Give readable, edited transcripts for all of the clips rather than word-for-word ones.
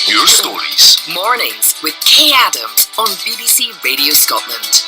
your stories. Mornings with Kay Adams on BBC Radio Scotland.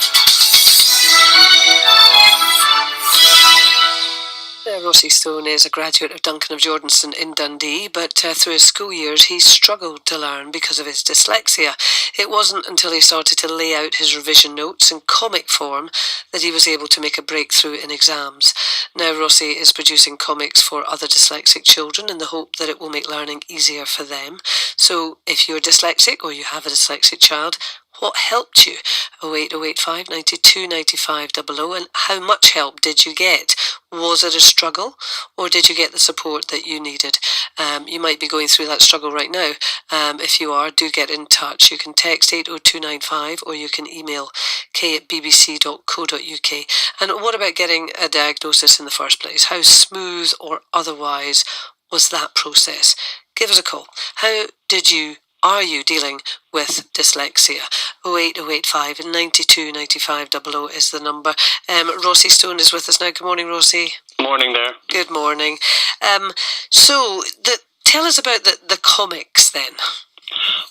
Rossie Stone is a graduate of Duncan of Jordanstone in Dundee, but through his school years he struggled to learn because of his dyslexia. It wasn't until he started to lay out his revision notes in comic form that he was able to make a breakthrough in exams. Now Rossie is producing comics for other dyslexic children in the hope that it will make learning easier for them. So if you're dyslexic or you have a dyslexic child, what helped you? 08085 92 95 00. And how much help did you get? Was it a struggle, or did you get the support that you needed? You might be going through that struggle right now. If you are, do get in touch. You can text 80295 or you can email k@bbc.co.uk. And what about getting a diagnosis in the first place? How smooth or otherwise was that process? Give us a call. Are you dealing with dyslexia? 08085 92 95 00 is the number. Rossie Stone is with us now. Good morning, Rossie. Morning there. Good morning. Tell us about the comics then.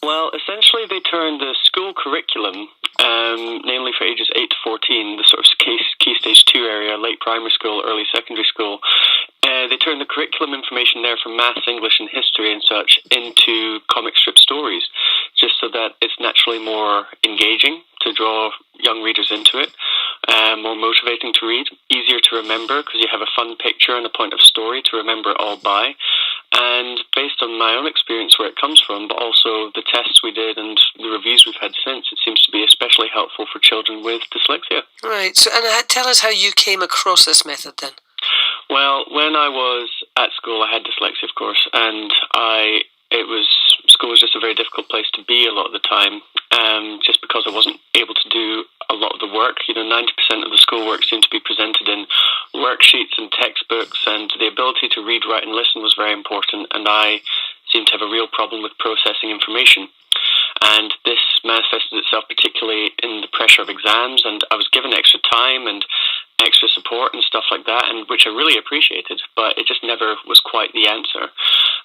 Well, essentially they turned the school curriculum, namely for ages 8 to 14, the sort of key stage 2 area, late primary school, early secondary school, they turned the curriculum information there from maths, English and history and such into comic strip stories, just so that it's naturally more engaging to draw young readers into it, more motivating to read, easier to remember because you have a fun picture and a point of story to remember it all by. And based on my own experience where it comes from, but also the tests we did and the reviews we've had since, it seems to be especially helpful for children with dyslexia. Right, so tell us how you came across this method then. Well, when I was at school, I had dyslexia, of course, and school was just a very difficult place to be a lot of the time, just because I wasn't able to do a lot of the work. 90% of the schoolwork seemed to be presented in worksheets and textbooks, and the ability to read, write and listen was very important, and I seemed to have a real problem with processing information. And this manifested itself particularly in the pressure of exams, and I was given extra time and extra support and stuff like that, and which I really appreciated, but it just never was quite the answer,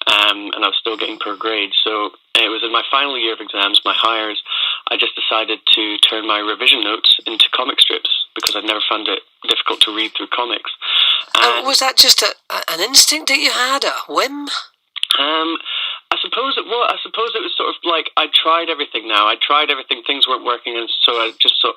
and I was still getting poor grades. So it was in my final year of exams, my hires, I just decided to turn my revision notes into comic strips because I'd never found it difficult to read through comics. Was that just an instinct that you had, a whim? I suppose it was. I suppose it was sort of like I tried everything now. I tried everything, things weren't working, and so I just thought,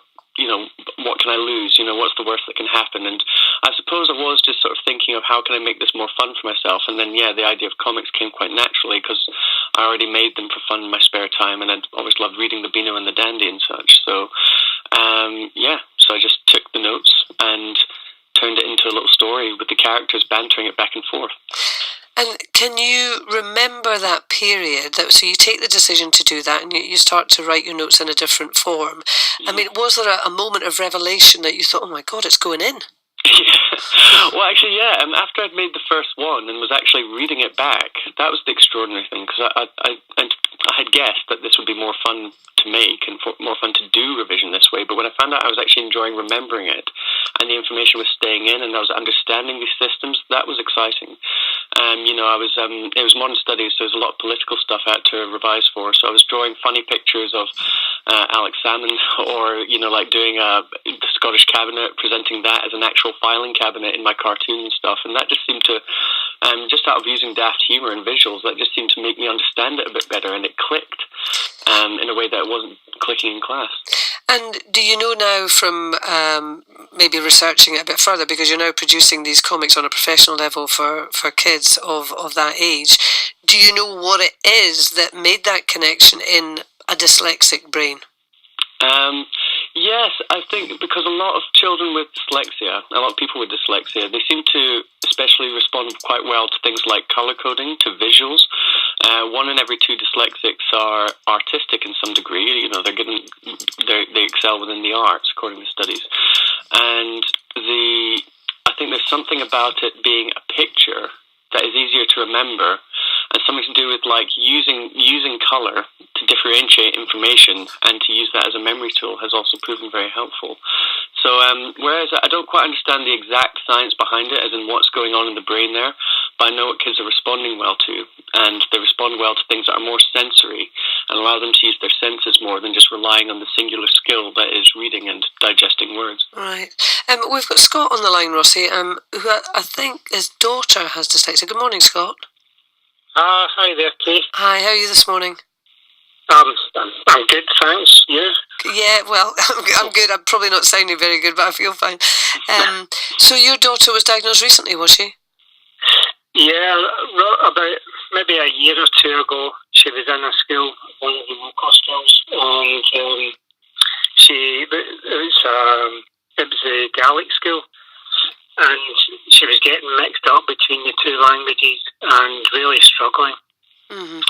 what can I lose? What's the worst that can happen? And I suppose I was just sort of thinking of how can I make this more fun for myself. And then, the idea of comics came quite naturally because I already made them for fun in my spare time, and I'd always loved reading the Beano and the Dandy and such. So, so I just took the notes and turned it into a little story with the characters bantering it back and forth. And can you remember that period? So you take the decision to do that and you start to write your notes in a different form. I mean, was there a moment of revelation that you thought, oh my God, it's going in? Well, actually, after I'd made the first one and was actually reading it back, that was the extraordinary thing, because I had guessed that this would be more fun to make and more fun to do revision this way, but when I found out I was actually enjoying remembering it and the information was staying in and I was understanding these systems, that was exciting. It was modern studies, so there was a lot of political stuff I had to revise for, so I was drawing funny pictures of Alex Salmond, or like doing the Scottish cabinet, presenting that as an actual filing cabinet in my cartoon and stuff, and that just seemed to, just out of using daft humour and visuals, that just seemed to make me understand it a bit better, and it clicked in a way that it wasn't clicking in class. And do you know now from maybe researching it a bit further, because you're now producing these comics on a professional level for kids of that age, do you know what it is that made that connection in a dyslexic brain? Yes, I think because a lot of children with dyslexia, a lot of people with dyslexia, they seem to especially respond quite well to things like colour coding, to visuals. 1 in every 2 dyslexics are artistic in some degree. They excel within the arts, according to studies. And I think there's something about it being a picture that is easier to remember, and something to do with like using colour to differentiate information and to use that as a memory tool has also proven very helpful. So whereas I don't quite understand the exact science behind it, as in what's going on in the brain there, but I know what kids are responding well to, and they respond well to things that are more sensory and allow them to use their senses more than just relying on the singular skill that is reading and digesting words. Right. We've got Scott on the line, Rossie, who I think his daughter has dyslexia. Good morning, Scott. Hi there, Kate. Hi, how are you this morning? I'm good, thanks. You? Yeah, well, I'm good. I'm probably not sounding very good, but I feel fine. So your daughter was diagnosed recently, was she? Yeah, about maybe a year or two ago, she was in a school, one of the local schools, and it was a Gaelic school, and she was getting mixed up between the two languages and really struggling. Mm-hmm.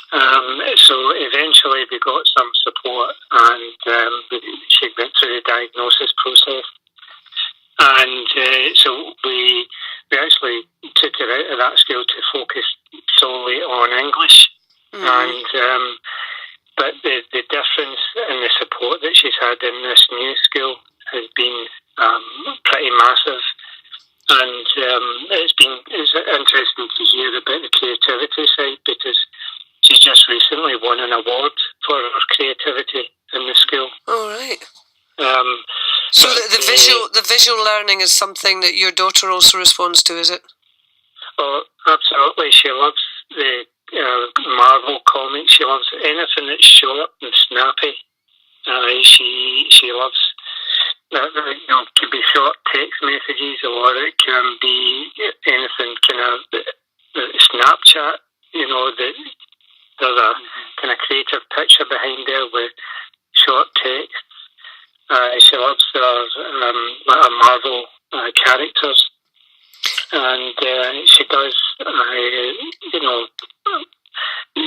So eventually we got some support, and she went through the diagnosis process. And so we actually took her out of that school to focus solely on English. Mm-hmm. And but the difference in the support that she's had in this new school has been pretty massive. And it's interesting to hear about the creativity side, because she's just recently won an award for her creativity in the school. All right. So the visual learning is something that your daughter also responds to, is it? Oh, absolutely. She loves the Marvel comics. She loves anything that's short and snappy. She loves that. It can be short text messages, or it can be anything kind of Snapchat. There's a kind of creative picture behind there with short text. She loves Marvel characters, and she does.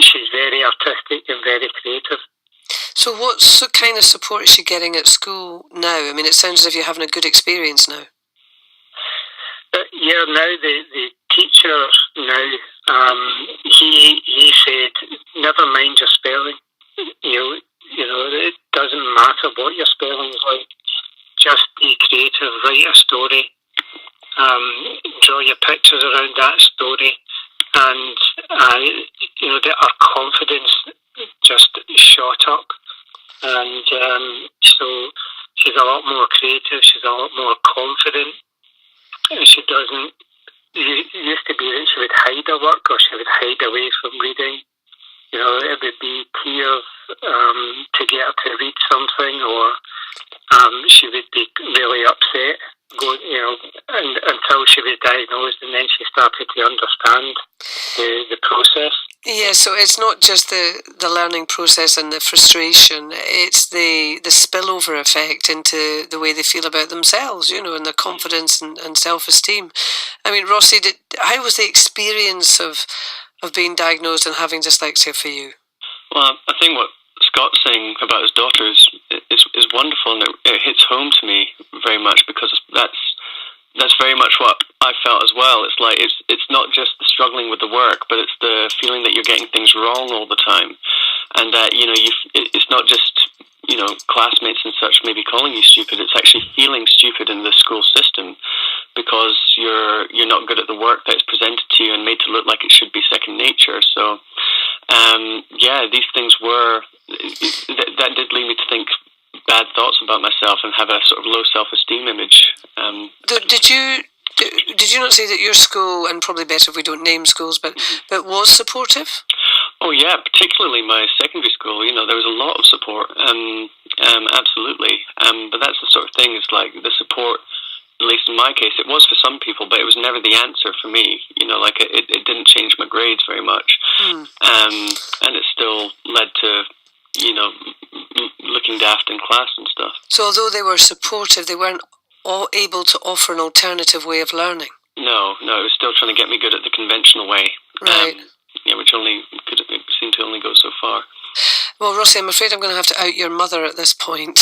She's very artistic and very creative. So what kind of support is she getting at school now? I mean, it sounds as if you're having a good experience now. Yeah, now the teacher now, he said, never mind your spelling. It doesn't matter what your spelling is like. Just be creative, write a story, draw your pictures around that story, and our confidence just shot up. And so she's a lot more creative. She's a lot more confident. And she doesn't. It used to be that she would hide her work, or she would hide away from reading. It would be tears to get her to read something, or she would be really upset, until she was diagnosed, and then she started to understand the process. Yeah, so it's not just the learning process and the frustration, it's the spillover effect into the way they feel about themselves, and their confidence and self-esteem. I mean, Rossie, how was the experience of being diagnosed and having dyslexia for you? Well, I think what Scott's saying about his daughter is wonderful, and it hits home to me very much, because that's very much what I felt as well. It's like it's not just the struggling with the work, but it's the feeling that you're getting things wrong all the time, and that it's not just classmates and such maybe calling you stupid. It's actually feeling stupid in the school system because you're not good at the work that's presented to you and made to look like it should be second nature. So these things that did lead me to think bad thoughts about myself and have a sort of low self-esteem image. Did you not say that your school, and probably better if we don't name schools, but was supportive? Oh yeah, particularly my secondary school. There was a lot of support. Absolutely. But that's the sort of thing. It's like the support, at least in my case, it was for some people, but it was never the answer for me. It didn't change my grades very much, and it still led to looking daft in class and stuff. So although they were supportive, they weren't all able to offer an alternative way of learning. No, it was still trying to get me good at the conventional way. Right. Which only seemed to only go so far. Well, Rossie, I'm afraid I'm going to have to out your mother at this point.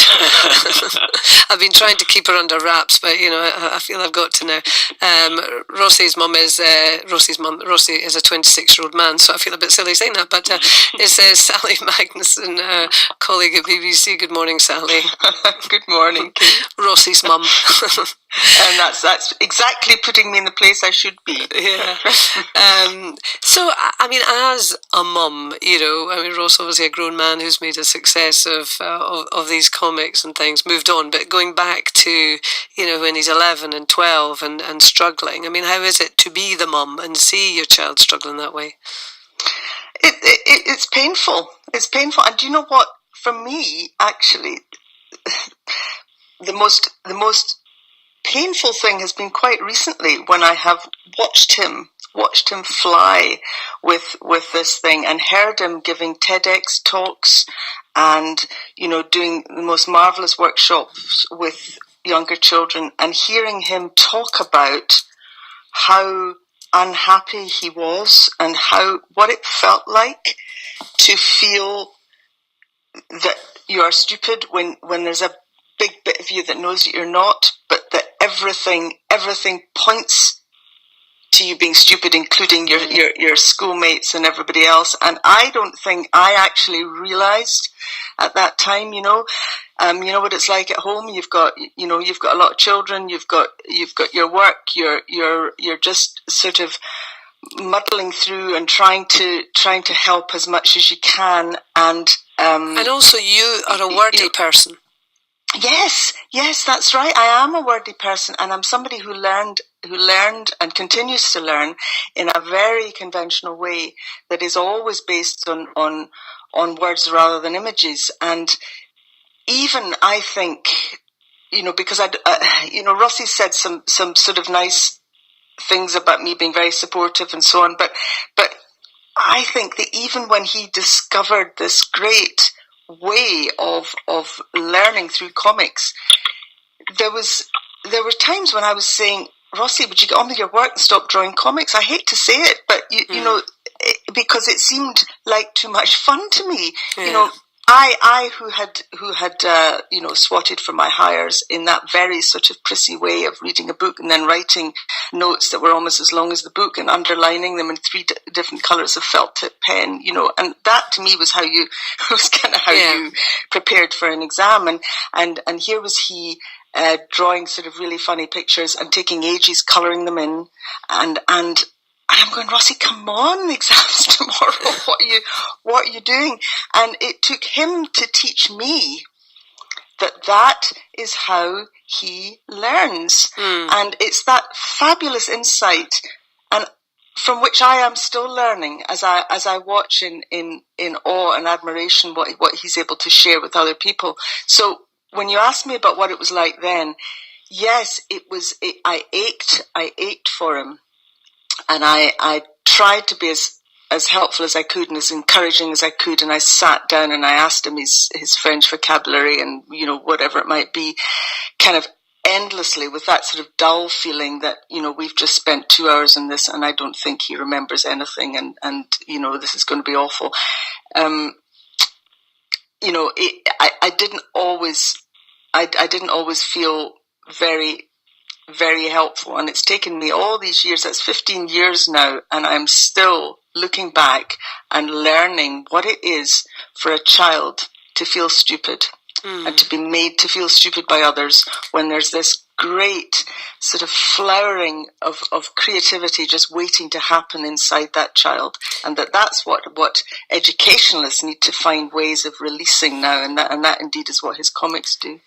I've been trying to keep her under wraps, but I feel I've got to now. Rossie's mum is Rossie's mum. Rossie is a 26-year-old man, so I feel a bit silly saying that. But it says Sally Magnuson, colleague at BBC. Good morning, Sally. Good morning, Kate. Rossie's mum. And that's exactly putting me in the place I should be. Yeah. So, I mean, as a mum, Ross, obviously a grown man who's made a success of these comics and things, moved on, but going back to, when he's 11 and 12 and struggling, I mean, how is it to be the mum and see your child struggling that way? It's painful. It's painful. And do you know what? For me, actually, the most painful thing has been quite recently when I have watched him fly with this thing and heard him giving TEDx talks and doing the most marvelous workshops with younger children, and hearing him talk about how unhappy he was and what it felt like to feel that you are stupid when there's a big bit of you that knows that you're not, but that everything points to you being stupid, including your schoolmates and everybody else. And I don't think I actually realized at that time, what it's like at home. You've got a lot of children, you've got your work, you're just sort of muddling through and trying to help as much as you can. And also you are a wordy person. Yes, that's right. I am a wordy person, and I'm somebody who learned and continues to learn in a very conventional way that is always based on words rather than images. And even I think, because Rossie said some sort of nice things about me being very supportive and so on, but I think that even when he discovered this great way of learning through comics, there were times when I was saying, Rossie, would you get on with your work and stop drawing comics? I hate to say it, but because it seemed like too much fun to me. Yeah. I who had swatted for my hires in that very sort of prissy way of reading a book and then writing notes that were almost as long as the book and underlining them in three different colours of felt tip pen, and that to me was you prepared for an exam, and here was he drawing sort of really funny pictures and taking ages colouring them in, and I'm going, Rossie, come on, the exam's tomorrow. What are you doing? And it took him to teach me that is how he learns. And it's that fabulous insight, and from which I am still learning as I watch in awe and admiration what he's able to share with other people. So when you asked me about what it was like then, yes, I ached for him. And I tried to be as helpful as I could and as encouraging as I could. And I sat down and I asked him his French vocabulary and, whatever it might be, kind of endlessly, with that sort of dull feeling that, we've just spent 2 hours on this and I don't think he remembers anything. And this is going to be awful. I didn't always feel very, very helpful, and it's taken me all these years, that's 15 years now, and I'm still looking back and learning what it is for a child to feel stupid and to be made to feel stupid by others when there's this great sort of flowering of creativity just waiting to happen inside that child, and that's what educationalists need to find ways of releasing now, and that indeed is what his comics do.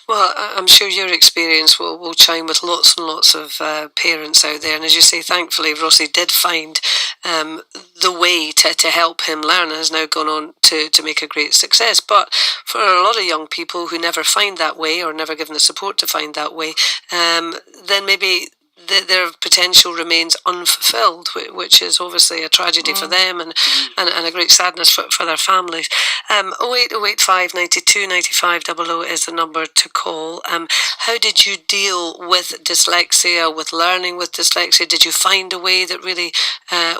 Well, I'm sure your experience will chime with lots and lots of parents out there, and as you say, thankfully Rossie did find the way to help him learn and has now gone on to make a great success. But for a lot of young people who never find that way or never given the support to find that way, then maybe their potential remains unfulfilled, which is obviously a tragedy for them and a great sadness for their families. 08085 92 95 00 is the number to call. How did you deal with dyslexia, with learning with dyslexia? Did you find a way that really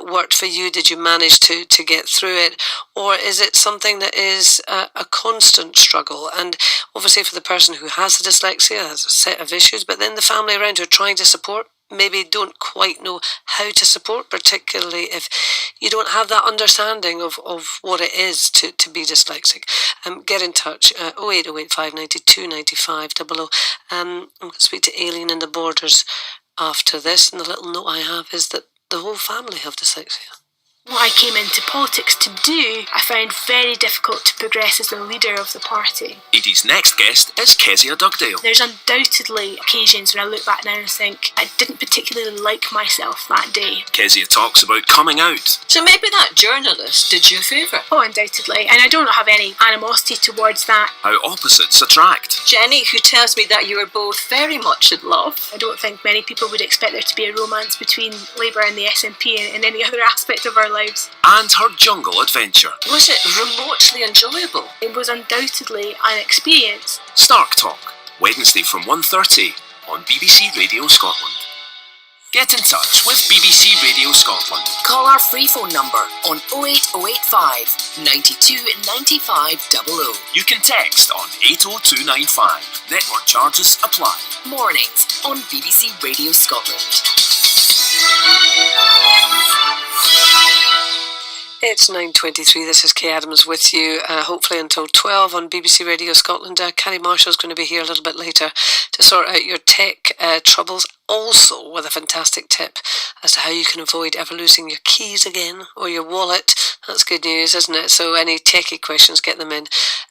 worked for you? Did you manage to get through it? Or is it something that is a constant struggle? And obviously for the person who has the dyslexia, there's a set of issues, but then the family around who are trying to support maybe don't quite know how to support, particularly if you don't have that understanding of what it is to be dyslexic. Get in touch, 08085 92 95 00. I'm going to speak to Aileen in the Borders after this, and the little note I have is that the whole family have dyslexia. What I came into politics to do, I found very difficult to progress as the leader of the party. Edie's next guest is Kezia Dugdale. There's undoubtedly occasions when I look back now and think I didn't particularly like myself that day. Kezia talks about coming out. So maybe that journalist did you a favour? Oh, undoubtedly. And I don't have any animosity towards that. How opposites attract. Jenny, who tells me that you were both very much in love. I don't think many people would expect there to be a romance between Labour and the SNP in any other aspect of our lives. And her jungle adventure. Was it remotely enjoyable? It was undoubtedly an experience. Stark Talk, Wednesday from 1:30 on BBC Radio Scotland. Get in touch with BBC Radio Scotland. Call our free phone number on 08085 92 95 00. You can text on 80295. Network charges apply. Mornings on BBC Radio Scotland. It's 9:23. This is Kay Adams with you, hopefully until 12 on BBC Radio Scotland. Carrie Marshall's going to be here a little bit later to sort out your tech troubles, also with a fantastic tip as to how you can avoid ever losing your keys again or your wallet. That's good news, isn't it? So any techie questions, get them in.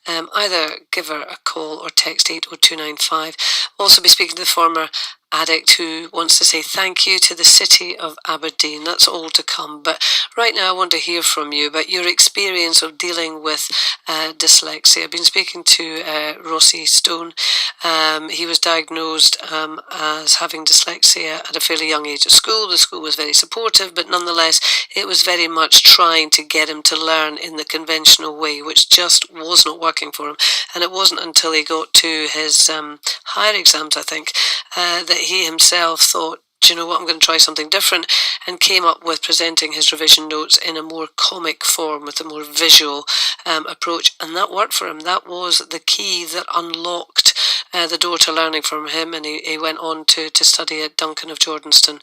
Either give her a call or text 80295. Also be speaking to the former addict who wants to say thank you to the city of Aberdeen. That's all to come, but right now I want to hear from you about your experience of dealing with dyslexia. I've been speaking to Rossie Stone. He was diagnosed as having dyslexia at a fairly young age at school. The school was very supportive, but nonetheless it was very much trying to get him to learn in the conventional way, which just was not working for him. And it wasn't until he got to his higher exams, I think, that he himself thought, do you know what, I'm going to try something different, and came up with presenting his revision notes in a more comic form with a more visual approach, and that worked for him. That was the key that unlocked the door to learning from him, and he went on to study at Duncan of Jordanston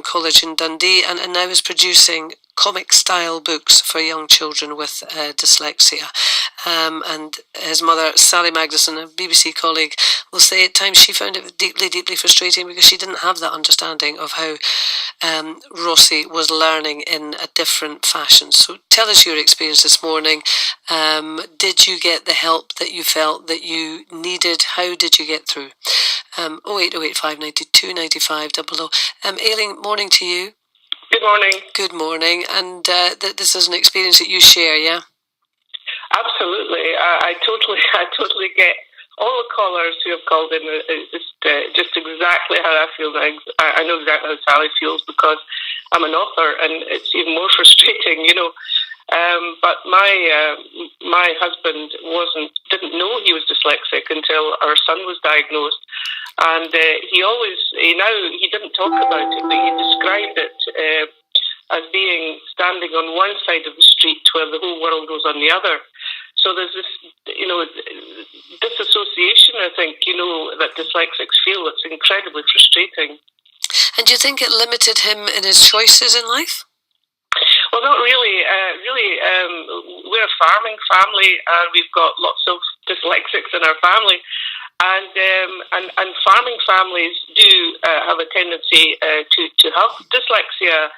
College in Dundee, and now is producing comic style books for young children with dyslexia. And his mother, Sally Magnuson, a BBC colleague, will say at times she found it deeply, deeply frustrating because she didn't have that understanding of how Rossie was learning in a different fashion. So tell us your experience this morning. Did you get the help that you felt that you needed? How did you get through? 08085 92 95 00. Aileen, morning to you. Good morning. Good morning. And this is an experience that you share, yeah? Absolutely. I totally get all the callers who have called in. Just exactly how I feel now. I know exactly how Sally feels because I'm an author, and it's even more frustrating, you know. But my husband didn't know he was dyslexic until our son was diagnosed, and he didn't talk about it, but he described it as being standing on one side of the street where the whole world was on the other. So there's this, you know, disassociation, I think, you know, that dyslexics feel. It's incredibly frustrating. And do you think it limited him in his choices in life? Well, not really. We're a farming family, and we've got lots of dyslexics in our family. And farming families do have a tendency to have dyslexia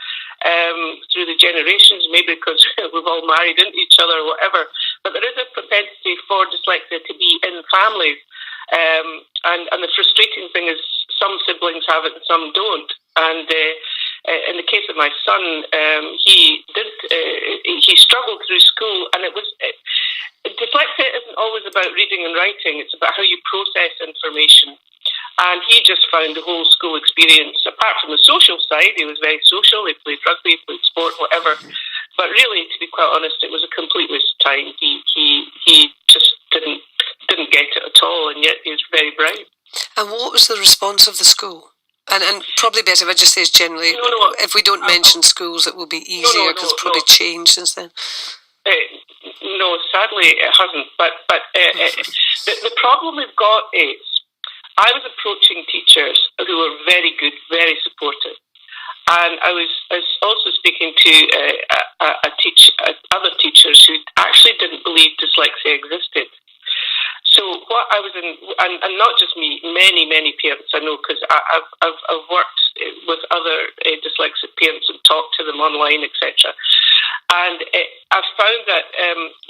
through the generations, maybe because we've all married into each other or whatever. But there is a propensity for dyslexia to be in families. And the frustrating thing is some siblings have it and some don't. And in the case of my son, he struggled through school, and dyslexia isn't always about reading and writing. It's about how you process information. And he just found the whole school experience, apart from the social side, he was very social, he played rugby, he played sport, whatever. But really, to be quite honest, it was a complete waste of time. He just didn't get it at all, and yet he was very bright. And what was the response of the school? And probably better if I just say generally, if we don't mention schools, it will be easier because it's probably changed since then. No, sadly it hasn't. But the problem we've got is I was approaching teachers who were very good, very supportive. And I was also speaking to other teachers who actually didn't believe dyslexia existed. So what I was in, and not just me, many parents I know, because I've worked with other dyslexic parents and talked to them online, etc. And I found that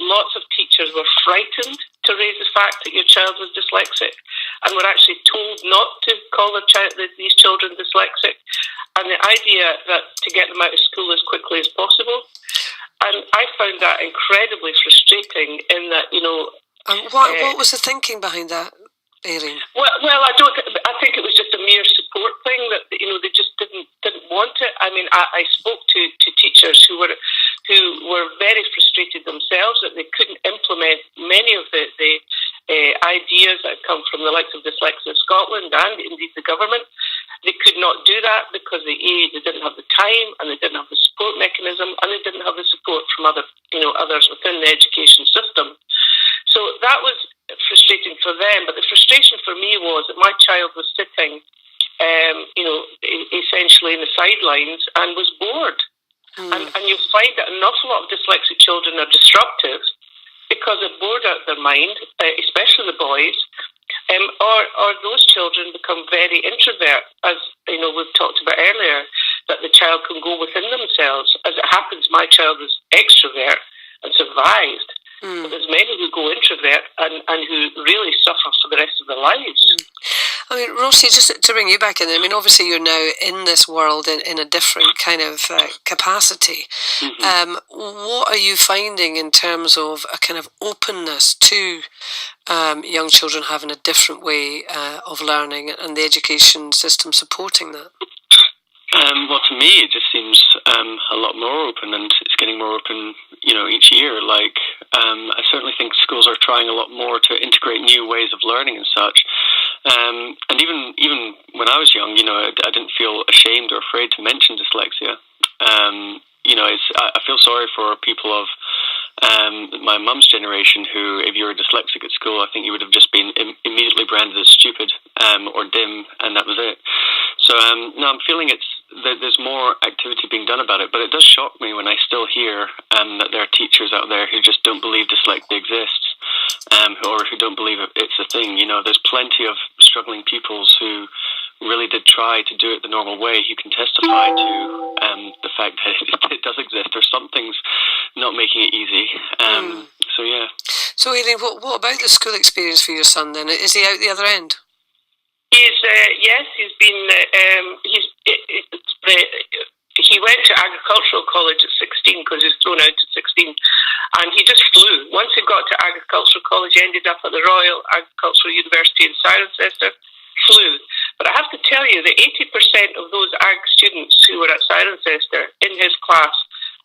lots of teachers were frightened to raise the fact that your child was dyslexic, and were actually told not to call these children dyslexic. And the idea that to get them out of school as quickly as possible. And I found that incredibly frustrating in that, And what was the thinking behind that, Aileen? Well, I think it was just a mere support thing that, they just didn't want it. I mean, I spoke to teachers who were very frustrated themselves that they couldn't implement many of the ideas that come from the likes of Dyslexia Scotland and indeed the government. They could not do that because they didn't have the time, and they didn't have the support mechanism, and they didn't have the support from others within the education system. So that was frustrating for them. But the frustration for me was that my child was sitting, essentially in the sidelines and was bored. And you'll find that an awful lot of dyslexic children are disruptive because they're bored out of their mind, especially the boys. Or those children become very introvert, as we've talked about earlier, that the child can go within themselves. As it happens, my child was extrovert and survived. But there's many who go introvert and who really suffer for the rest of their lives. I mean, Rossie, just to bring you back in, I mean, obviously you're now in this world in a different kind of capacity. Mm-hmm. What are you finding in terms of a kind of openness to young children having a different way of learning and the education system supporting that? Well, to me, it just seems a lot more open, and it's getting more open, each year. Like, I certainly think schools are trying a lot more to integrate new ways of learning and such. And even when I was young, I didn't feel ashamed or afraid to mention dyslexia. I feel sorry for people of my mum's generation who, if you were dyslexic at school, I think you would have just been immediately branded as stupid or dim, and that was it. So no, I'm feeling there's more activity being done about it, but it does shock me when I still hear that there are teachers out there who just don't believe dyslexia exists, or who don't believe it's a thing. There's plenty of struggling pupils who really did try to do it the normal way, who can testify to the fact that it does exist, or something's not making it easy. So yeah. So Aileen, what about the school experience for your son then? Is he out the other end? He's been. He went to agricultural college at 16 because he was thrown out at 16, and he just flew. Once he got to agricultural college, he ended up at the Royal Agricultural University in Cirencester. Flew. But I have to tell you that 80% of those ag students who were at Cirencester in his class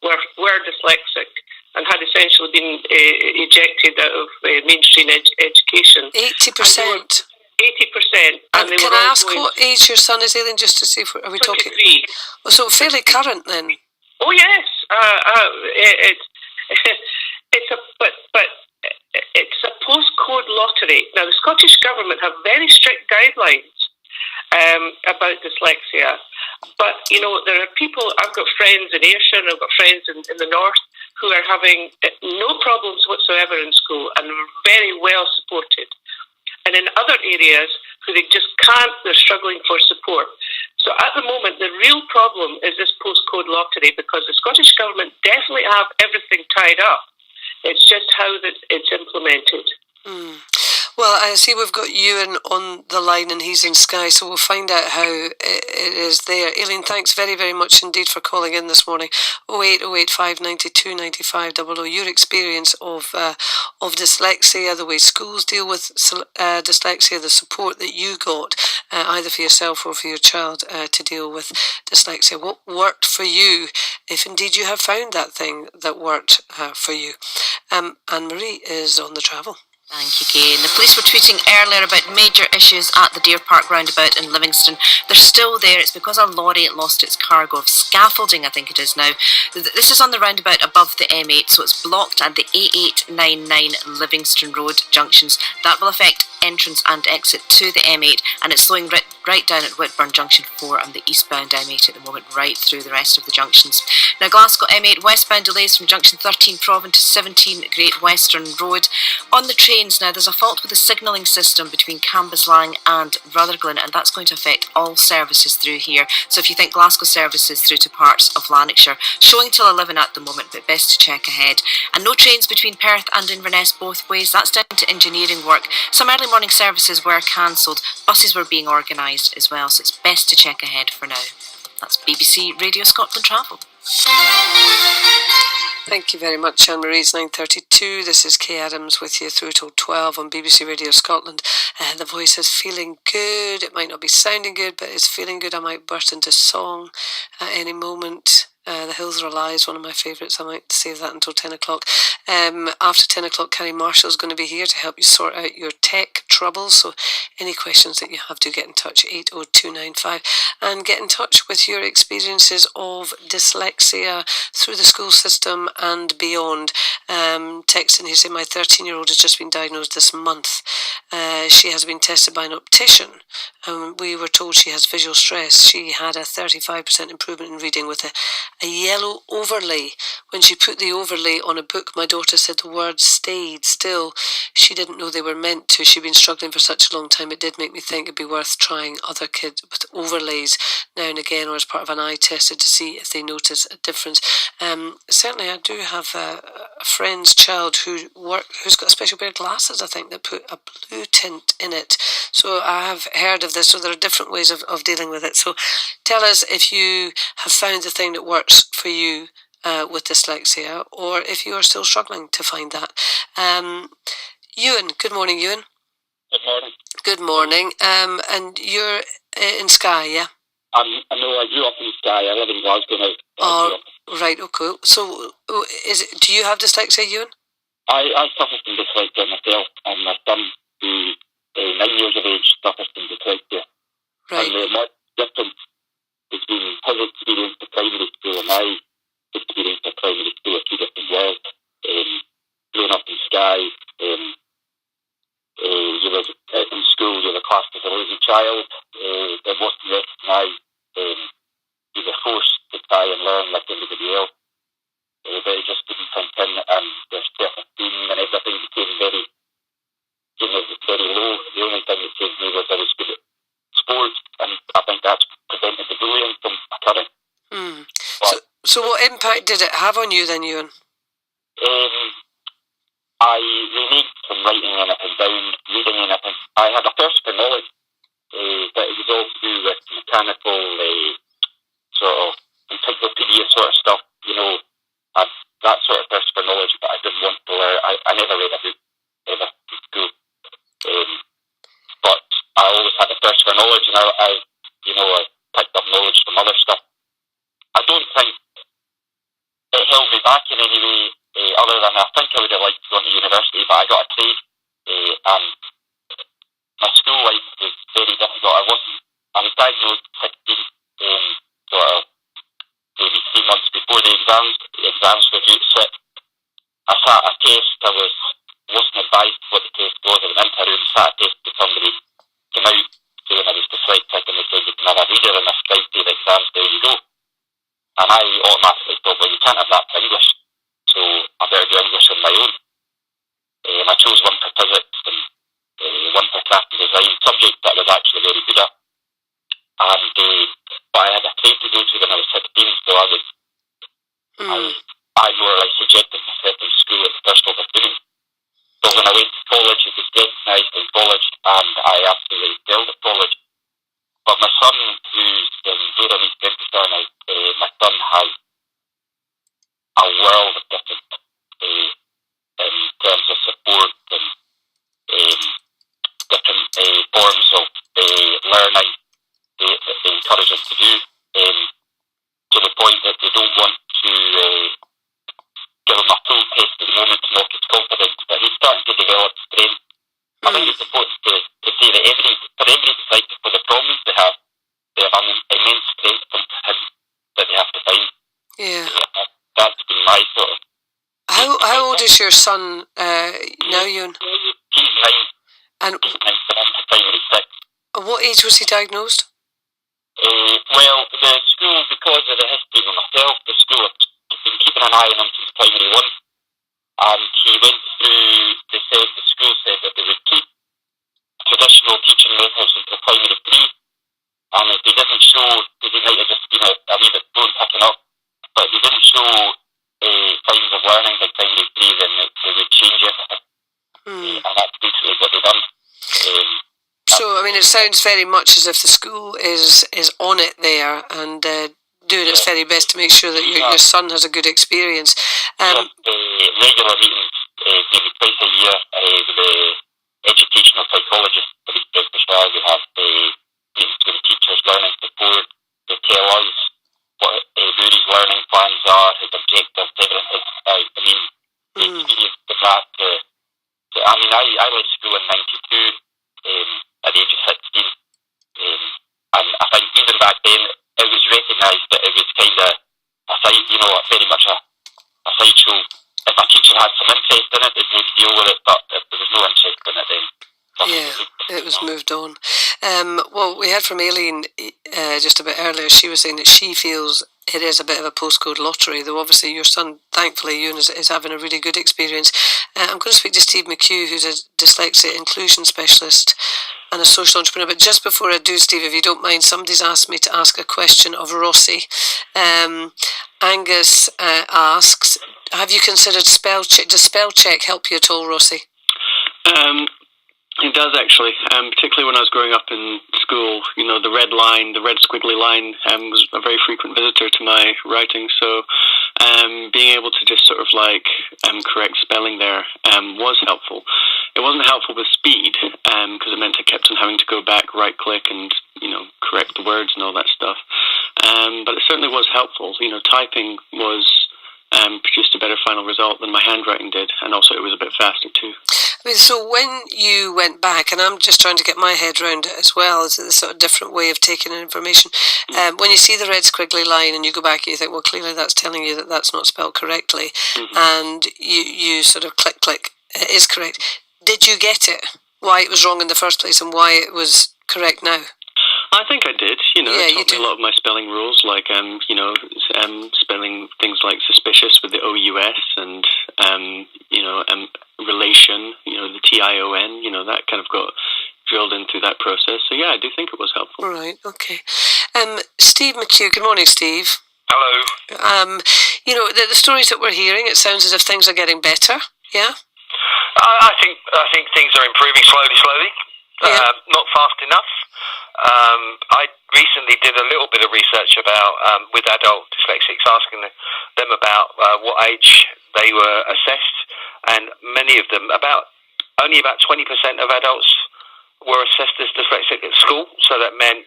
were dyslexic and had essentially been ejected out of mainstream education. 80%. 80%. And can I ask what age your son is, Aileen, just to see if are we 23. talking? Oh, so fairly current then. Oh yes, it's a postcode lottery. Now the Scottish Government have very strict guidelines about dyslexia, but there are people. I've got friends in Ayrshire, I've got friends in the north who are having no problems whatsoever in school and are very well supported. And in other areas who they just can't, they're struggling for support. So at the moment, the real problem is this postcode lottery, because the Scottish Government definitely have everything tied up. It's just how that it's implemented. Well, I see we've got Ewan on the line and he's in Skye, so we'll find out how it is there. Aileen, thanks very, very much indeed for calling in this morning. 08085 92 95 00. Your experience of dyslexia, the way schools deal with dyslexia, the support that you got, either for yourself or for your child to deal with dyslexia. What worked for you, if indeed you have found that thing that worked for you? Anne-Marie is on the travel. Thank you, Kane. The police were tweeting earlier about major issues at the Deer Park roundabout in Livingston. They're still there. It's because a lorry lost its cargo of scaffolding, I think it is now. This is on the roundabout above the M8, so it's blocked at the A899 Livingston Road junctions. That will affect entrance and exit to the M8, and it's slowing right down at Whitburn Junction 4 on the eastbound M8 at the moment, right through the rest of the junctions. Now, Glasgow M8 westbound delays from junction 13 Provan to 17 Great Western Road. On the trains now, there's a fault with the signalling system between Cambuslang and Rutherglen, and that's going to affect all services through here. So if you think Glasgow services through to parts of Lanarkshire, showing till 11 at the moment, but best to check ahead. And no trains between Perth and Inverness both ways. That's down to engineering work. Some early morning services were cancelled. Buses were being organised as well, so it's best to check ahead for now. That's BBC Radio Scotland Travel. Thank you very much, Anne-Marie. It's 9:32. This is Kay Adams with you through till 12 on BBC Radio Scotland. The voice is feeling good. It might not be sounding good, but it's feeling good. I might burst into song at any moment. The Hills Are Alive is one of my favourites. I might save that until 10 o'clock. After 10 o'clock, Carrie Marshall's going to be here to help you sort out your tech troubles. So any questions that you have, do get in touch, 80295. And get in touch with your experiences of dyslexia through the school system and beyond. Texting here saying, my 13-year-old has just been diagnosed this month. She has been tested by an optician. We were told she has visual stress. She had a 35% improvement in reading with a yellow overlay. When she put the overlay on a book, my daughter said the words stayed still. She didn't know they were meant to. She'd been struggling for such a long time. It did make me think it'd be worth trying other kids with overlays now and again, or as part of an eye test to see if they notice a difference. Certainly I do have a friend's child who's got a special pair of glasses, I think, that put a blue tint in it. So I have heard of this. So there are different ways of dealing with it. So tell us if you have found the thing that works for you with dyslexia, or if you are still struggling to find that. Ewan, good morning, Ewan. Good morning. Good morning. And you're in Skye, yeah? I know I grew up in Skye. I live in Glasgow now. Oh, right, okay. So do you have dyslexia, Ewan? I suffer from dyslexia myself, and my son, who 9 years of age, suffers from dyslexia. Right. And the much difference between his experience of primary school and my experience of primary school are two different worlds. Growing up in Skye, you were in school, you were classed as a lazy child. There wasn't recognised. You were forced to try and learn like everybody else. But it just didn't sink in, and their self-esteem and everything became very low. The only thing that saved me was I was good at sports, and I think that's prevented the bullying from occurring. So what impact did it have on you then, Ewan? I reneged from writing anything down, reading anything. I had a thirst for knowledge, but it was all to do with mechanical, sort of encyclopedia sort of stuff, that sort of thirst for knowledge, but I didn't want to learn. I never read a book ever in school. But I always had a thirst for knowledge, and I picked up knowledge from other stuff. I don't think it held me back in any way, other than I think I would have liked to go to university, but I got a trade, and my school life was very difficult. I was diagnosed at 16, sort of maybe 3 months before the exams. The exams were due to sit. I sat a test. I wasn't advised what the test was. I went into a room, sat a test with somebody, came out saying I was dyslexic, and they said you can have a reader and a scribe to the exams, there you go. And I automatically thought, well, you can't have that for English, so I better do English on my own. I chose one for physics and one for craft and design, subjects that I was actually very good at. And but I had a trade to go to when I was 16, so I more or less rejected myself in school at the first opportunity. But when I went to college. It was recognised in college, and I absolutely failed at college. But my son, who's here in East Gloucester now, my son has a world of different in terms of support and different forms of learning that they encourage us to do, to the point that they don't want to give him a full test at the moment to knock his confidence, but he's starting to develop strength. I think it's important to say that for every disciple, for the problems they have an immense strength from him that they have to find. Yeah. That's been my sort of... How old is your son now, Ewan? He's 9. And he's 9, so I'm primary 6. At what age was he diagnosed? Well, the school, because of the history of myself, the school has been keeping an eye on him since primary 1. And he went through, the school said that they would keep traditional teaching methods until primary 3. And if they didn't show, because he might have just been a wee bit slow in picking up, but if they didn't show signs of learning by primary 3, then they would change everything. And that's basically what they've done. So, I mean, it sounds very much as if the school is on it there and doing its very best to make sure that your son has a good experience. Regular meetings, maybe twice a year, with the educational psychologist for East Gloucestershire. We have meetings with the teachers, learning support. They tell us what Rory's learning plans are, his objectives, everything. I mean, the experience of that. I left school in 92 at the age of 16. And I think even back then, it was recognised that it was kind of very much a sideshow. If a teacher had some interest in it, they'd maybe deal with it, but if there was no interest in it, then... Yeah, it was moved on. Well, we heard from Aileen just a bit earlier. She was saying that she feels it is a bit of a postcode lottery, though obviously your son, thankfully, Ewan, is having a really good experience. I'm going to speak to Steve McHugh, who's a dyslexia inclusion specialist and a social entrepreneur. But just before I do, Steve, if you don't mind, somebody's asked me to ask a question of Rossie. Angus asks, have you considered spell check? Does spell check help you at all, Rossie? It does actually, particularly when I was growing up in school. You know, the red squiggly line was a very frequent visitor to my writing. So being able to just sort of correct spelling there was helpful. It wasn't helpful with speed because it meant I kept on having to go back, right click, and correct the words and all that stuff. But it certainly was helpful. Typing was produced a better final result than my handwriting did, and also it was a bit faster too. I mean, so when you went back, and I'm just trying to get my head around it as well, it's a sort of different way of taking in information. When you see the red squiggly line and you go back and you think, well, clearly that's telling you that that's not spelled correctly, and you sort of click, it is correct. Did you get it? Why it was wrong in the first place and why it was correct now? I think I did. It taught me a lot of my spelling rules, like spelling things like suspicious with the OUS and relation, the TION, that kind of got drilled in through that process. So yeah, I do think it was helpful. Right. Okay. Steve McHugh. Good morning, Steve. Hello. The stories that we're hearing, it sounds as if things are getting better. Yeah. I think things are improving slowly. Yeah. Not fast enough. I recently did a little bit of research about with adult dyslexics, asking them about what age they were assessed, and many of them, only about 20% of adults were assessed as dyslexic at school. So that means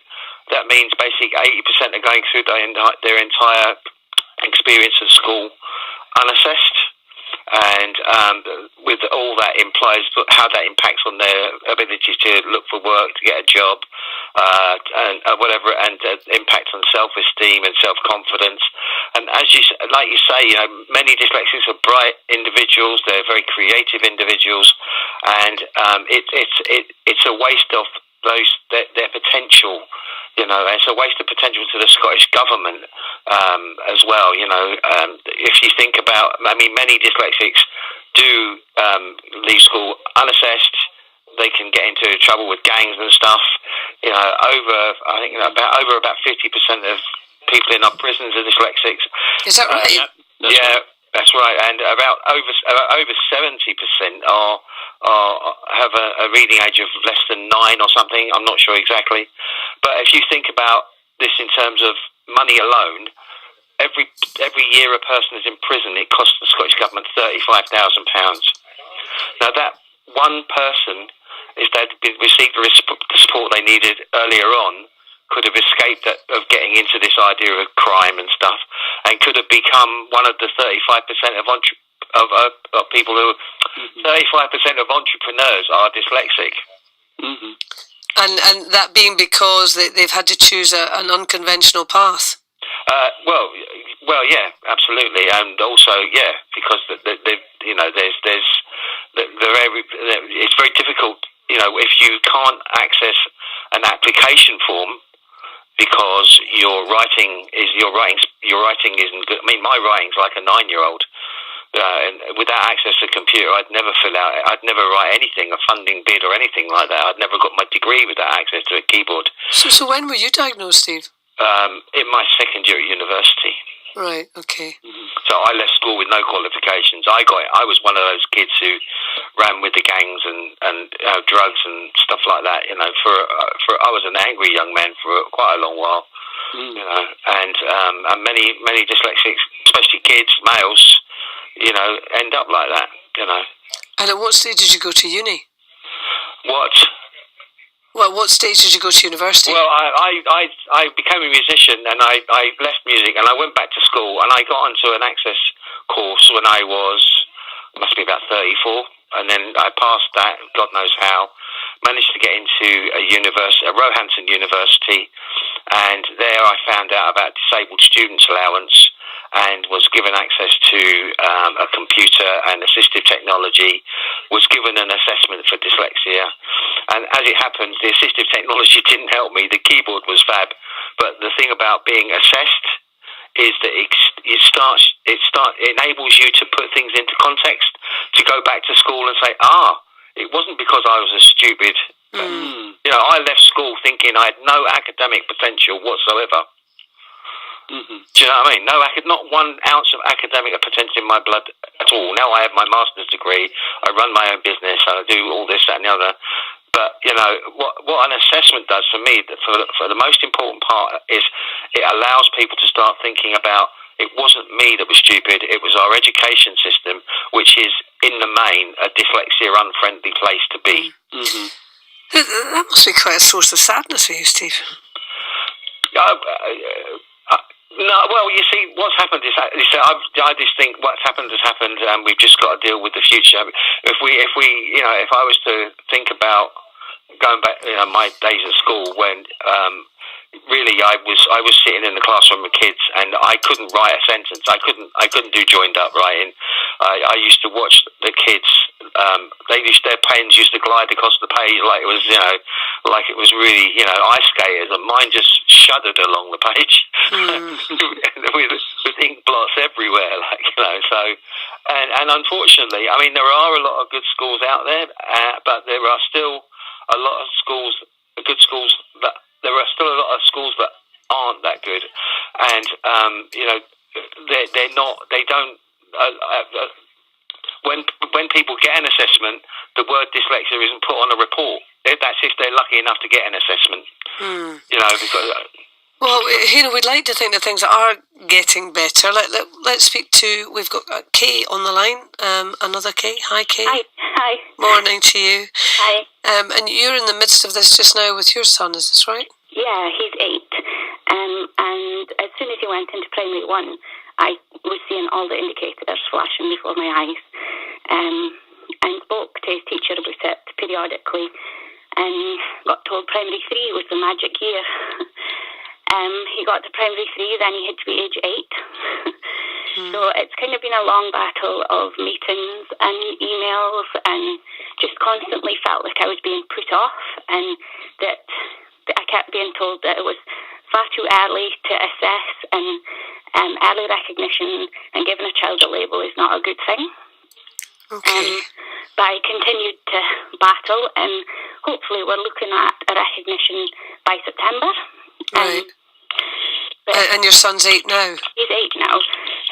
basically 80% are going through their entire experience of school unassessed. And with all that implies how that impacts on their ability to look for work, to get a job, and whatever, and impact on self-esteem and self-confidence. And as you say, many dyslexics are bright individuals. They're very creative individuals, and it's a waste of their potential. It's a waste of potential to the Scottish government as well. If you think about, many dyslexics do leave school unassessed. They can get into trouble with gangs and stuff. About 50% of people in our prisons are dyslexics. Is that right? Yeah, that's right. And about over 70% are have a reading age of less than 9 or something. I'm not sure exactly. But if you think about this in terms of money alone, every year a person is in prison, it costs the Scottish Government £35,000. Now that one person, if they'd received the support they needed earlier on, could have escaped of getting into this idea of crime and stuff, and could have become one of the 35% of people who, 35% of entrepreneurs are dyslexic. Mm-hmm. And that being because they've had to choose an unconventional path. Well, yeah, absolutely, and also, yeah, because it's very difficult. If you can't access an application form because your writing isn't good. I mean, my writing's like a 9-year-old. And without access to a computer, I'd never write anything, a funding bid or anything like that. I'd never got my degree without access to a keyboard. So when were you diagnosed, Steve? In my second year at university. Right. Okay. Mm-hmm. So I left school with no qualifications. I was one of those kids who ran with the gangs and drugs and stuff like that. I was an angry young man for quite a long while. And many dyslexics, especially kids, males, end up like that. And at what stage did you go to uni? What? Well, what stage did you go to university? Well, I became a musician, and I left music, and I went back to school, and I got onto an access course when I must be about 34, and then I passed that, God knows how, managed to get into a Roehampton University, and there I found out about disabled students allowance, and was given access to a computer and assistive technology, was given an assessment for dyslexia. And as it happens, the assistive technology didn't help me. The keyboard was fab. But the thing about being assessed is that it enables you to put things into context, to go back to school and say, it wasn't because I was a stupid. I left school thinking I had no academic potential whatsoever. Mm-hmm. Do you know what I mean? Not 1 ounce of academic potential in my blood at all. Now I have my master's degree. I run my own business. I do all this, that, and the other. But what an assessment does for me, for the most important part, is it allows people to start thinking about, it wasn't me that was stupid. It was our education system, which is in the main a dyslexia unfriendly place to be. Mm-hmm. That must be quite a source of sadness for you, Steve. No, well, you see, what's happened is I just think what's happened has happened, and we've just got to deal with the future. If I was to think about going back, my days at school when really I was sitting in the classroom with kids and I couldn't write a sentence. I couldn't do joined up writing. I used to watch the kids. Their pens used to glide across the page like it was really ice skaters, and mine just shuddered along the page with ink blots everywhere, So, and unfortunately, I mean, there are a lot of good schools out there, but there are still a lot of good schools that. There are still a lot of schools that aren't that good, and they're not. They don't. When people get an assessment, the word dyslexia isn't put on a report. That's if they're lucky enough to get an assessment. Because. Well, we'd like to think that things are getting better. Let's speak to. We've got Kay on the line. Another Kay. Hi, Kay. Hi. Morning to you. Hi. And you're in the midst of this just now with your son. Is this right? Yeah, he's 8. And as soon as he went into primary 1, I was seeing all the indicators flashing before my eyes. And spoke to his teacher about it periodically, and got told primary 3 was the magic year. He got to primary 3, then he had to be age 8. So it's kind of been a long battle of meetings and emails, and just constantly felt like I was being put off, and that I kept being told that it was far too early to assess, and early recognition and giving a child a label is not a good thing. Okay. But I continued to battle, and hopefully we're looking at a recognition by September. Right. And your son's 8 now? He's 8 now.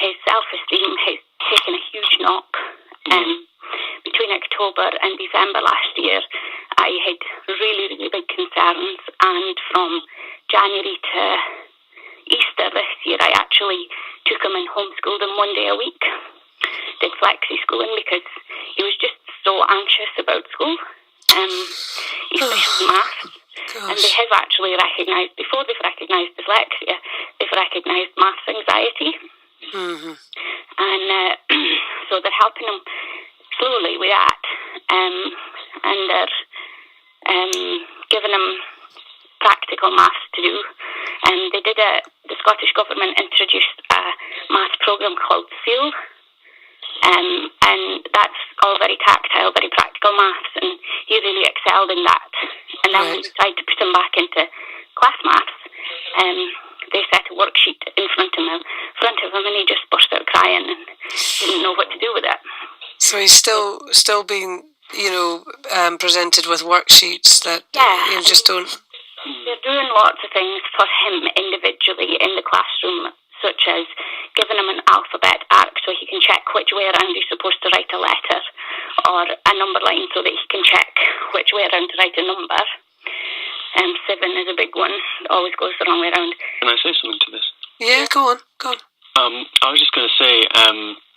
His self-esteem has taken a huge knock. between October and December last year, I had really, really big concerns, and from January to Easter this year, I actually took him and homeschooled him 1 day a week, did flexi schooling, because he was just so anxious about school, especially maths. And they have actually recognised, before they've recognised dyslexia, they've recognised maths anxiety. Mm-hmm. And so they're helping him slowly with that, and they're giving him practical maths to do. And they did the Scottish Government introduced a maths programme called SEAL, and that's all very tactile, very practical maths, and he really excelled in that. And then when we tried to put him back into class maths, they set a worksheet in front of him, and he just burst out crying and didn't know what to do with it. So he's still being, presented with worksheets that you just don't. They're doing lots of things for him individually in the classroom, such as giving him an alphabet arc so he can check which way around he's supposed to write a letter, or a number line so that he can check which way around to write a number. 7 is a big one, always goes the wrong way around. Can I say something to this? Yeah, go on. I was just going to say...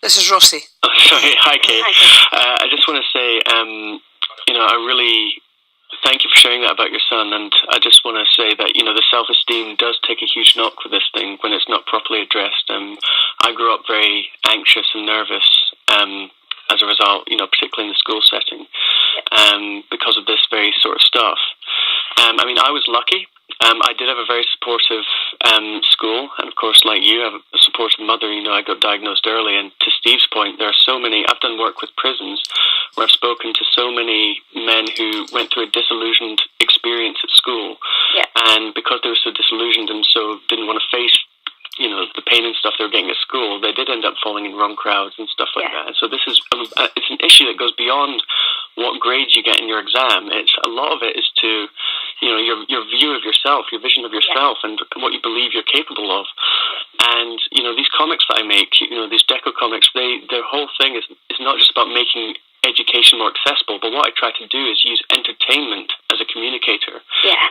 this is Rossie. Oh, sorry, hi Kate. I just want to say, I really thank you for sharing that about your son, and I just want to say that, the self-esteem does take a huge knock with this thing when it's not properly addressed. I grew up very anxious and nervous as a result, particularly in the school setting, because of this very sort of stuff. I was lucky. I did have a very supportive school, and of course, like you, I have a supportive mother. I got diagnosed early, and to Steve's point, there are so many. I've done work with prisons where I've spoken to so many men who went through a disillusioned experience at school, and because they were so disillusioned and so didn't want to face the pain and stuff they were getting at school, they did end up falling in wrong crowds and stuff like that. So this is it's an issue that goes beyond what grades you get in your exam. It's a lot of it is to your view of yourself, your vision of yourself, and what you believe you're capable of. And these comics that I make, these Dekko comics, their whole thing is not just about making education more accessible, but what I try to do is use entertainment as a communicator,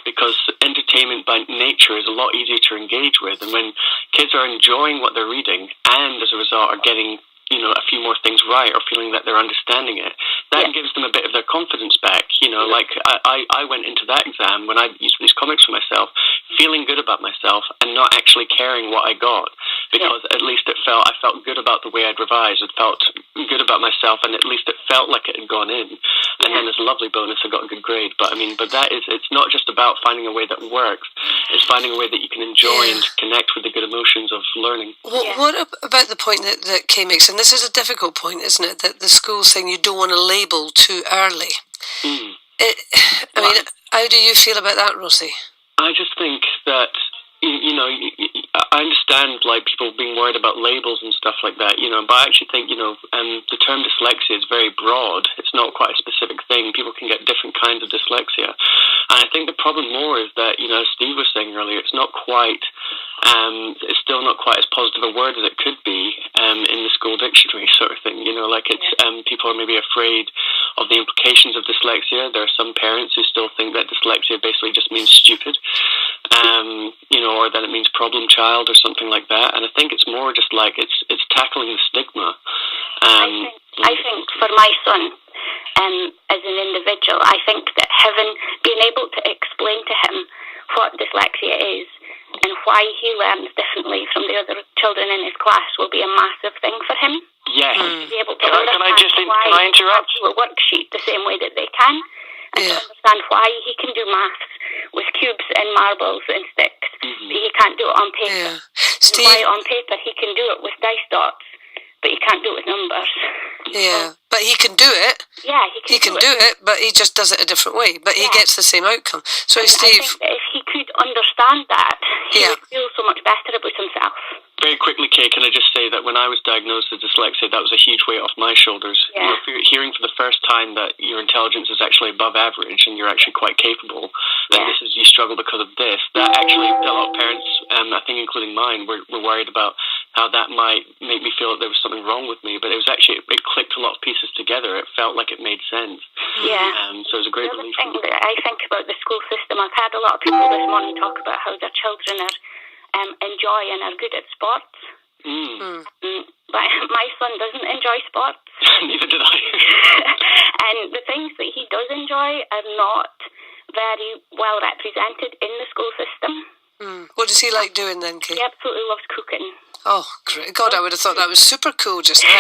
because entertainment by nature is a lot easier to engage with, and when kids are enjoying what they're reading and as a result are getting a few more things right, or feeling that they're understanding it, that gives them a bit of their confidence back. Like I went into that exam when I used these comics for myself, feeling good about myself and not actually caring what I got, because at least I felt good about the way I'd revised. It felt good about myself, and at least it felt like it had gone in. And then as a lovely bonus, I got a good grade. But it's not just about finding a way that works. It's finding a way that you can enjoy and connect with the good emotions of learning. What about the point that Kay makes, and this is a difficult point, isn't it, that the school's saying you don't want to label too early? How do you feel about that, Rossie? I just think that, I understand like people being worried about labels and stuff like that, but I actually think, the term dyslexia is very broad. It's not quite a specific thing. People can get different kinds of dyslexia. And I think the problem more is that, as Steve was saying earlier, it's still not quite as positive a word as it could be in the school dictionary sort of thing. People are maybe afraid of the implications of dyslexia. There are some parents who still think that dyslexia basically just means stupid, or that it means problem child or something like that. And I think it's more just like it's tackling the stigma. I think for my son, as an individual, I think that being able to explain to him what dyslexia is and why he learns differently from the other children in his class will be a massive thing for him. Yes. Be able to understand why can I interrupt? he can't do a worksheet the same way that they can, and to understand why he can do maths with cubes and marbles and sticks, but he can't do it on paper. Steve, why on paper he can do it with dice dots, but he can't do it with numbers. But he can do it. Yeah, he can do it, but he just does it a different way. But he gets the same outcome. So, and Steve, I think that if he could understand that, he would feel so much better about himself. Very quickly, Kay, can I just say that when I was diagnosed with dyslexia, that was a huge weight off my shoulders. Hearing for the first time that your intelligence is actually above average and you're actually quite capable, and you struggle because of this, that actually a lot of parents, I think including mine, were worried about how that might make me feel that there was something wrong with me, but it was actually, it clicked a lot of pieces together. It felt like it made sense. Yeah. So it was a great relief. The thing that I think about the school system, I've had a lot of people this morning talk about how their children are enjoy and are good at sports. But my son doesn't enjoy sports. Neither did I. And the things that he does enjoy are not very well represented in the school system. What does he like doing then, Kate? He absolutely loves cooking. Oh, great. God, I would have thought that was super cool just now.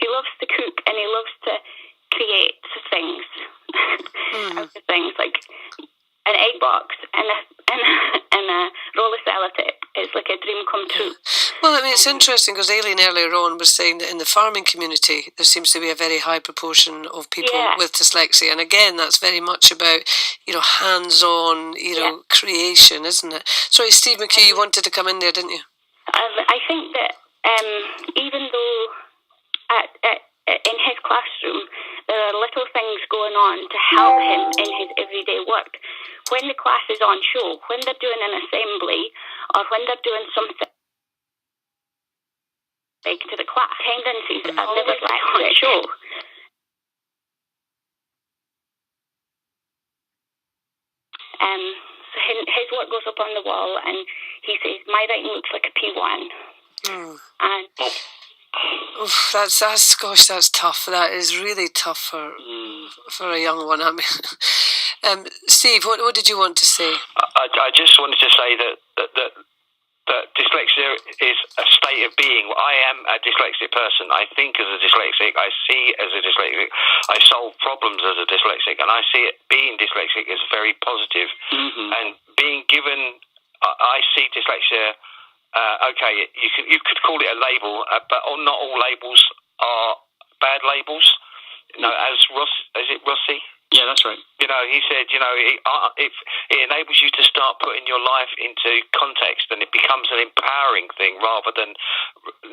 He loves to cook and he loves to create things. Out of things like an egg box and a roll of sellotape. It's like a dream come true. Well, I mean, it's interesting because Aileen earlier on was saying that in the farming community there seems to be a very high proportion of people with dyslexia, and again, that's very much about, hands-on, creation, isn't it? Sorry, Steve McHugh, you wanted to come in there, didn't you? I think that even though in his classroom there are little things going on to help him in his everyday work, when the class is on show, when they're doing an assembly or when they're doing something like to the class, tendencies are never right on show. So his work goes up on the wall and he says, my writing looks like a P1. And Oof, that's tough. That is really tough for a young one. I mean, Steve, what did you want to say? I just wanted to say that dyslexia is a state of being. I am a dyslexic person. I think as a dyslexic. I see as a dyslexic. I solve problems as a dyslexic, and I see it being dyslexic as very positive. And being given, I see dyslexia. Okay, you could call it a label, but not all labels are bad labels. As Rossie? Yeah, that's right. He said, it enables you to start putting your life into context, and it becomes an empowering thing rather than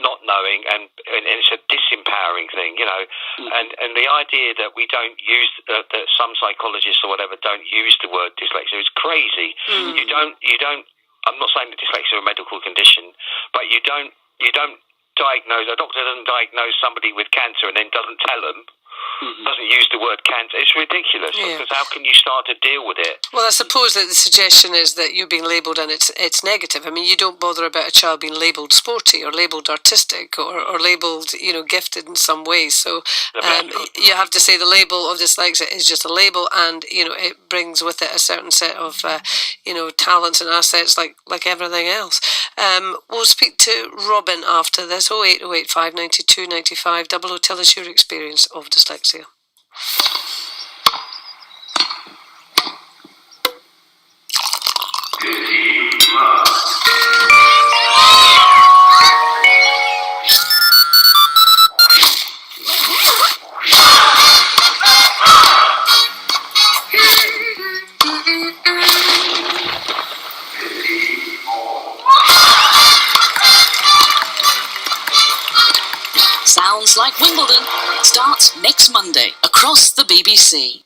not knowing, and it's a disempowering thing, And the idea that we don't use, that some psychologists or whatever don't use the word dyslexia is crazy. You don't. I'm not saying that dyslexia is a medical condition, but you don't diagnose, a doctor doesn't diagnose somebody with cancer and then doesn't tell them, doesn't use the word cancer. It's ridiculous, because how can you start to deal with it? Well, I suppose that the suggestion is that you're being labelled and it's negative. I mean, you don't bother about a child being labelled sporty or labelled artistic or labelled, gifted in some way. So you have to say the label of dyslexia is just a label, and, it brings with it a certain set of, talents and assets like everything else. We'll speak to Robin after this. 08085 92 95 00. Tell us your experience of dyslexia. Sounds Like Wimbledon starts next Monday across the BBC.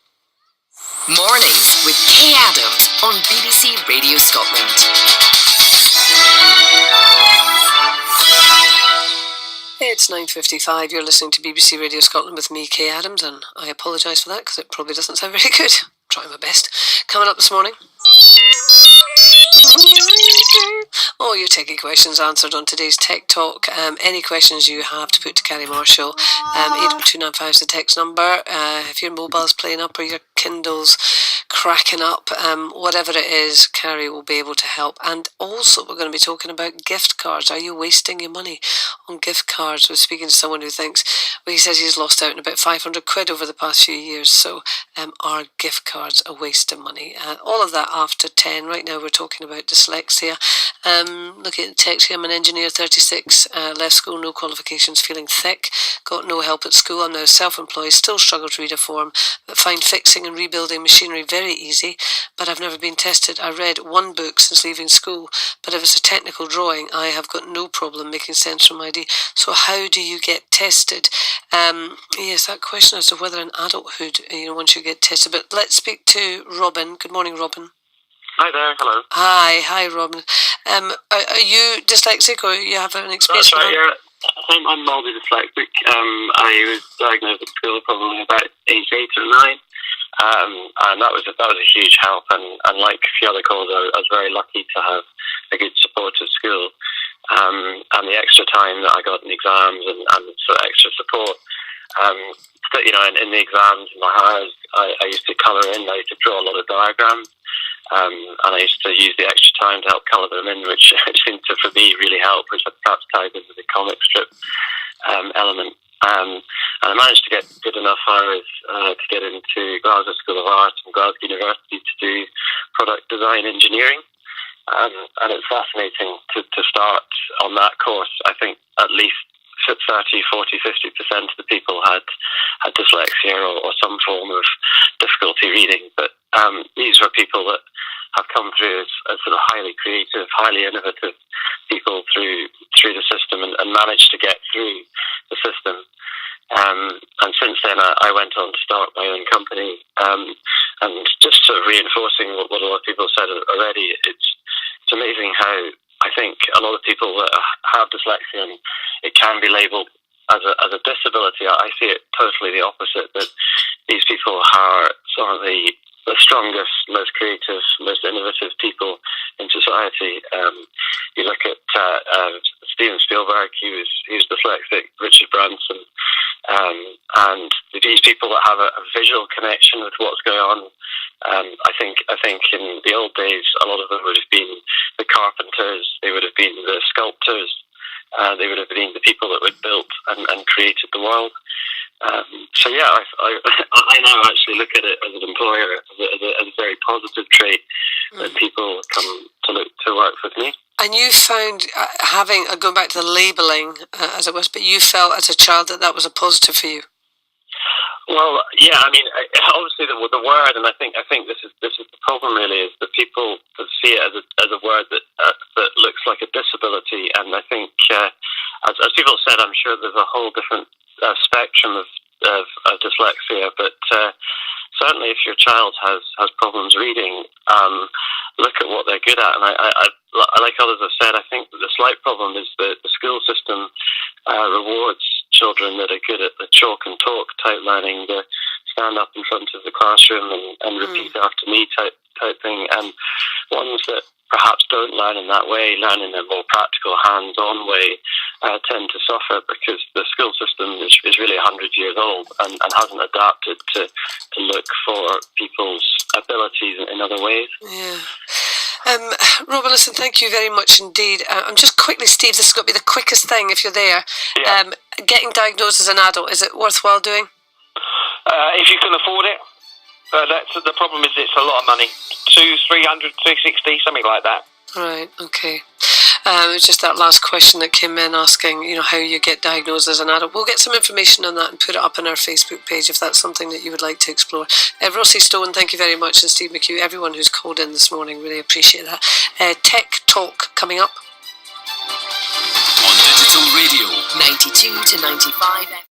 Mornings with Kay Adams on BBC Radio Scotland. It's 9:55. You're listening to BBC Radio Scotland with me, Kay Adams, and I apologise for that because it probably doesn't sound very good. I'm trying my best. Coming up this morning. Oh, you're taking questions answered on today's Tech Talk. Any questions you have to put to Carrie Marshall, 80295 is the text number. If your mobile's playing up or your Kindle's cracking up, whatever it is, Carrie will be able to help. And also, we're going to be talking about gift cards. Are you wasting your money on gift cards? We're speaking to someone who thinks, he says he's lost out on about 500 quid over the past few years. So, are gift cards a waste of money? All of that after 10. Right now, we're talking about dyslexia. Looking at the text here, I'm an engineer, 36, left school, no qualifications, feeling thick, got no help at school. I'm now self-employed, still struggle to read a form, but find fixing and rebuilding machinery very easy, but I've never been tested. I read one book since leaving school, but if it's a technical drawing, I have got no problem making sense from ID. So how do you get tested? Yes, that question as to whether in adulthood, once you get tested. But let's speak to Robin. Good morning, Robin. Hi there, hello. Hi, Robin. Are you dyslexic, or you have an experience? That's right, yeah. I'm mildly dyslexic. I was diagnosed at school probably about age 8 or 9. And that was a huge help. And like a few other callers, I was very lucky to have a good supportive school. And the extra time that I got in exams and sort of extra support. So, in the exams, in my house, I used to colour in. I used to draw a lot of diagrams. And I used to use the extra time to help colour them in, which seemed to, for me, really help, which perhaps ties into the comic strip element. And I managed to get good enough hours to get into Glasgow School of Art and Glasgow University to do product design engineering. And it's fascinating to start on that course. I think at least 30, 40, 50% of the people had dyslexia or some form of difficulty reading. But these were people that have come through as sort of highly creative, highly innovative people through the system and managed to get through the system. And since then, I went on to start my own company. And just sort of reinforcing what a lot of people said already, it's amazing how I think a lot of people that have dyslexia, and it can be labelled as a disability. I see it totally the opposite, that these people are some of the strongest, most creative, most innovative people in society. You look at Steven Spielberg, he was dyslexic, Richard Branson, and these people that have a visual connection with what's going on. I think in the old days, a lot of them would have been the carpenters, they would have been the sculptors, they would have been the people that would built and created the world. So yeah, I now actually look at it as an employer as a very positive trait that people come to work with me. And you found going back to the labelling, as it was, but you felt as a child that was a positive for you. Well, yeah, I mean, obviously the word, and I think this is the problem really, is that people see it as a word that looks like a disability, and I think as people said, I'm sure there's a whole different spectrum of dyslexia, but certainly if your child has problems reading, look at what they're good at. And I like others have said, I think that the slight problem is that the school system rewards children that are good at the chalk and talk type learning, the stand up in front of the classroom and repeat after me type thing, and ones that perhaps don't learn in that way, learn in a more practical, hands-on way, tend to suffer because the school system is really 100 years old and hasn't adapted to look for people's abilities in other ways. Yeah. Robin, listen, thank you very much indeed. I'm just quickly, Steve, this has got to be the quickest thing if you're there. Yeah. Getting diagnosed as an adult, is it worthwhile doing? If you can afford it. The problem is it's a lot of money. 200, 300, 360, something like that. Right, okay. It was just that last question that came in asking, how you get diagnosed as an adult. We'll get some information on that and put it up on our Facebook page if that's something that you would like to explore. Rossie Stone, thank you very much, and Steve McHugh, everyone who's called in this morning, really appreciate that. Tech Talk coming up. On digital radio. 92 to 95 FM.